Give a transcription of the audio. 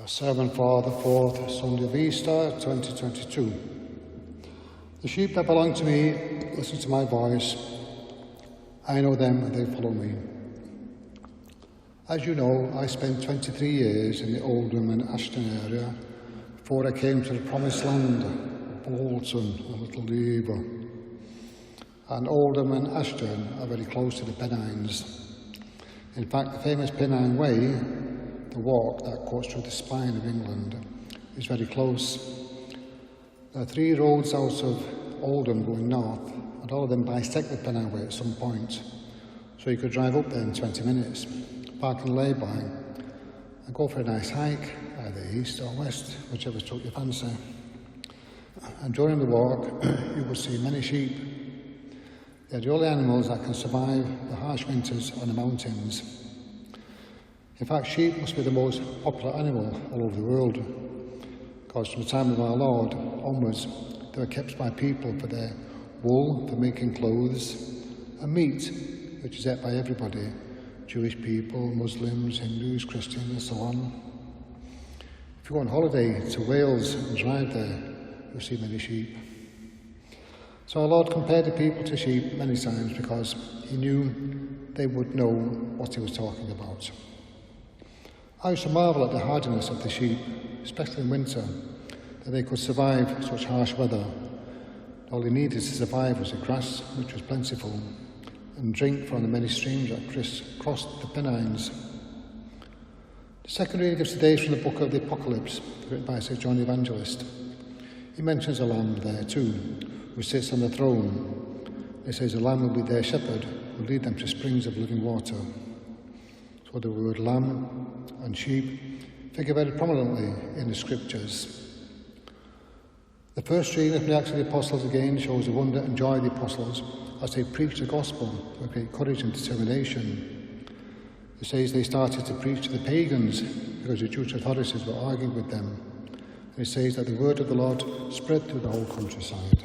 Sermon for the fourth Sunday of Easter 2022. The sheep that belong to me listen to my voice. I know them and they follow me. As you know, I spent 23 years in the Oldham and Ashton area before I came to the Promised Land, Bolton and Little Lever. And Oldham and Ashton are very close to the Pennines. In fact, the famous Pennine Way, the walk that cuts through the spine of England, is very close. There are 3 roads out of Oldham going north, and all of them bisect the Pennine Way at some point. So you could drive up there in 20 minutes, park and lay by, and go for a nice hike, either east or west, whichever took your fancy. And during the walk, you will see many sheep. They're the only animals that can survive the harsh winters on the mountains. In fact, sheep must be the most popular animal all over the world, because from the time of our Lord onwards, they were kept by people for their wool, for making clothes, and meat, which is ate by everybody, Jewish people, Muslims, Hindus, Christians, and so on. If you go on holiday to Wales and drive there, you'll see many sheep. So our Lord compared the people to sheep many times because he knew they would know what he was talking about. I used to marvel at the hardiness of the sheep, especially in winter, that they could survive such harsh weather. All they needed to survive was the grass, which was plentiful, and drink from the many streams that crossed the Pennines. The second reading of today is from the book of the Apocalypse, written by St. John the Evangelist. He mentions a lamb there too, who sits on the throne. He says the lamb will be their shepherd, who will lead them to springs of living water. So the word lamb and sheep figure very prominently in the scriptures. The first reading of the Acts of the Apostles again shows the wonder and joy of the apostles as they preached the gospel with great courage and determination. It says they started to preach to the pagans because the Jewish authorities were arguing with them. And it says that the word of the Lord spread through the whole countryside.